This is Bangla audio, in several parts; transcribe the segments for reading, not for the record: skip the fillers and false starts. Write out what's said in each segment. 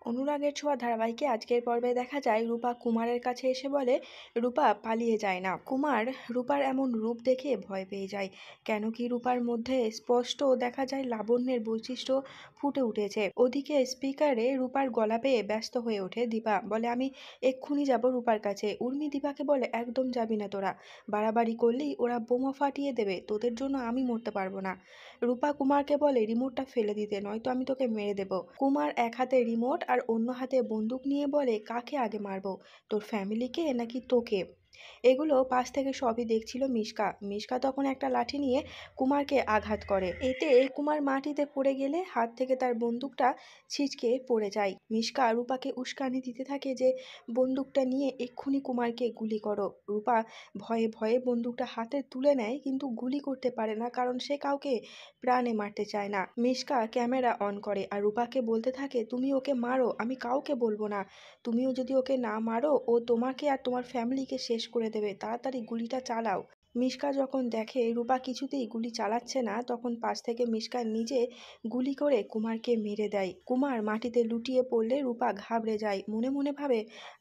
অনুরাগের ছোঁয়া ধারাবাহিকে আজকের পর্বে দেখা যায় রূপা কুমারের কাছে এসে বলে রূপা পালিয়ে যায় না। কুমার রূপার এমন রূপ দেখে ভয় পেয়ে যায়। কেন কি রূপার মধ্যে স্পষ্ট দেখা যায় লাবণ্যের বৈশিষ্ট্য ফুটে উঠেছে। ওদিকে স্পিকারে রূপার গলা পেয়ে ব্যস্ত হয়ে ওঠে দীপা, বলে আমি এক্ষুনি যাব রূপার কাছে। উর্মি দীপাকে বলে একদম যাবি না তোরা, বাড়াবাড়ি করলেই ওরা বোমা ফাটিয়ে দেবে, তোদের জন্য আমি মরতে পারবো না। রূপা কুমারকে বলে রিমোটটা ফেলে দিতে, নয়তো আমি তোকে মেরে দেবো। কুমার এক হাতে রিমোট আর অন্য হাতে বন্দুক নিয়ে বলে কাকে আগে মারবো, তোর ফ্যামিলিকে নাকি তোকে? এগুলো পাশ থেকে সবই দেখছিল মিশকা। মিশকা তখন একটা লাঠি নিয়ে কুমারকে আঘাত করে, এতে কুমার মাটিতে পড়ে গেলে হাত থেকে তার বন্দুকটা ছিটকে পড়ে যায়। মিশকা রূপাকে উস্কানি দিতে থাকে যে বন্দুকটা নিয়ে এক্ষুনি কুমারকে গুলি করো। রূপা ভয়ে ভয়ে বন্দুকটা হাতে তুলে নেয়, কিন্তু গুলি করতে পারে না, কারণ সে কাউকে প্রাণে মারতে চায় না। মিশকা ক্যামেরা অন করে আর রূপাকে বলতে থাকে তুমি ওকে মারো, আমি কাউকে বলবো না। তুমিও যদি ওকে না মারো ও তোমাকে আর তোমার ফ্যামিলিকে শেষ করে দেবে, তাড়াতাড়ি গুলিটা চালাও। মিশকা যখন দেখে রূপা কিছুতেই গুলি চালাচ্ছে না, তখন পাশ থেকে মিশকা নিজে গুলি করে কুমারকে মেরে দেয়। কুমার মাটিতে লুটিয়ে পড়লে রূপা ঘাবড়ে যায়, মনে মনে ভাবে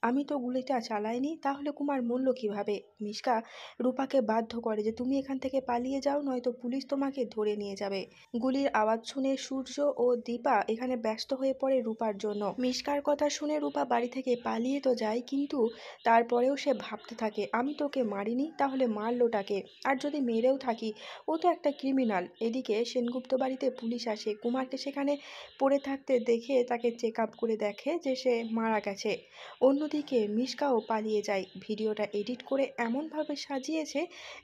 আমি তো গুলিটা চালাইনি, তাহলে কুমার মরল কিভাবে। মিশকা রূপাকে বাধ্য করে যে তুমি এখান থেকে পালিয়ে যাও, নয়তো পুলিশ তোমাকে ধরে নিয়ে যাবে। গুলির আওয়াজ শুনে সূর্য ও দীপা এখানে ব্যস্ত হয়ে পড়ে রূপার জন্য। মিশকার কথা শুনে রূপা বাড়ি থেকে পালিয়ে তো যায়, কিন্তু তারপরেও সে ভাবতে থাকে আমি তোকে মারিনি, তাহলে মারলোটাকে? আর যদি মেরেও থাকি, ও তো একটা ক্রিমিনাল। এদিকে সেনগুপ্ত বাড়িতে পুলিশ আসে, কুমারকে সেখানে পড়ে থাকতে দেখে তাকে চেক আপ করে দেখে যে সে মারা গেছে। অন্যদিকে মিশকাও পালিয়ে যায়। ভিডিওটা এডিট করে এমনভাবে সাজিয়েছে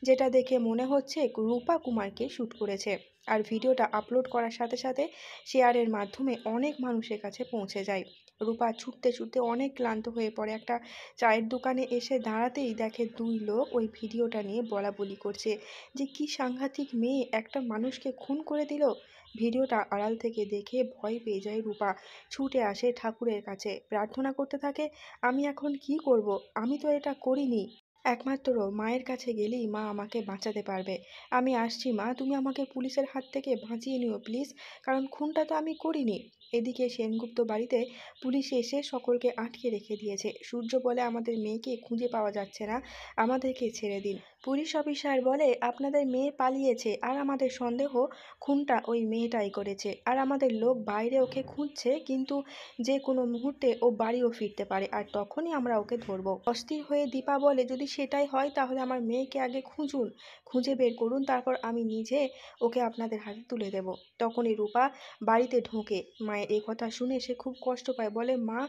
যেটা দেখে মনে হচ্ছে রূপা কুমারকে শ্যুট করেছে। আর ভিডিওটা আপলোড করার সাথে সাথে শেয়ারের মাধ্যমে অনেক মানুষের কাছে পৌঁছে যায়। রূপা ছুটতে ছুটতে অনেক ক্লান্ত হয়ে পড়ে। একটা চায়ের দোকানে এসে দাঁড়াতেই দেখে দুই লোক ওই ভিডিওটা নিয়ে বলাবলি করছে যে কি সাংঘাতিক মেয়ে, একটা মানুষকে খুন করে দিল। ভিডিওটা আড়াল থেকে দেখে ভয় পেয়ে যায় রূপা, ছুটে আসে ঠাকুরের কাছে, প্রার্থনা করতে থাকে আমি এখন কি করব, আমি তো এটা করিনি। একমাত্র মায়ের কাছে গেলেই মা আমাকে বাঁচাতে পারবে। আমি আসছি মা, তুমি আমাকে পুলিশের হাত থেকে বাঁচিয়ে নিও প্লিজ, কারণ খুনটা তো আমি করিনি। এদিকে সেনগুপ্ত বাড়িতে পুলিশ এসে সকলকে আটকে রেখে দিয়েছে। সূর্য বলে আমাদের মেয়েকে খুঁজে পাওয়া যাচ্ছে না, আমাদেরকে ছেড়ে দিন। পুলিশ অফিসার বলে আপনাদের মেয়ে পালিয়েছে আর আমাদের সন্দেহ খুনটা ওই মেয়েটাই করেছে, আর আমাদের লোক বাইরে ওকে খুঁজছে, কিন্তু যে কোনো মুহূর্তে ও বাড়িও ফিরতে পারে, আর তখনই আমরা ওকে ধরবো। অস্থির হয়ে দীপা বলে যদি সেটাই হয় তাহলে আমার মেয়েকে আগে খুঁজুন, খুঁজে বের করুন, তারপর আমি নিজে ওকে আপনাদের হাতে তুলে দেব। তখনই রূপা বাড়িতে ঢোকে। মায়ের এই কথা শুনে সে খুব কষ্ট পায়, বলে মা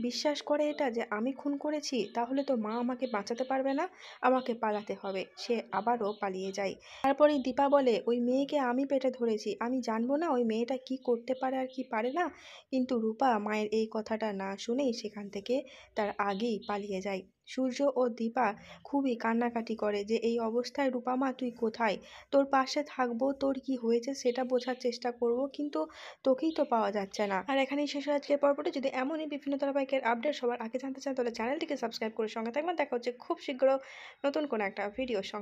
বিশ্বাস করে এটা যে আমি খুন করেছি, তাহলে তো মা আমাকে বাঁচাতে পারবে না, আমাকে পালাতে হবে। সে আবারও পালিয়ে যায়। তারপরে দীপা বলে ওই মেয়েকে আমি পেটে ধরেছি, আমি জানবো না ওই মেয়েটা কি করতে পারে আর কি পারে না। কিন্তু রূপা মায়ের এই কথাটা না শুনেই সেখান থেকে তার আগেই পালিয়ে যায়। সূর্য ও দীপা খুবই কান্নাকাটি করে যে এই অবস্থায় রূপা মা তুই কোথায়, তোর পাশে থাকবো, তোর কি হয়েছে সেটা বোঝার চেষ্টা করব, কিন্তু তোকেই তো পাওয়া যাচ্ছে না। আর এখানেই শেষ হয় আজকের পর্বটি। যদি এমনই বিভিন্ন ধারাবাহিকের আপডেট সবার আগে জানতে চান তাহলে চ্যানেলটিকে সাবস্ক্রাইব করে সঙ্গে থাকবেন। দেখা হচ্ছে খুব শীঘ্র নতুন কোনো একটা ভিডিওর সঙ্গে।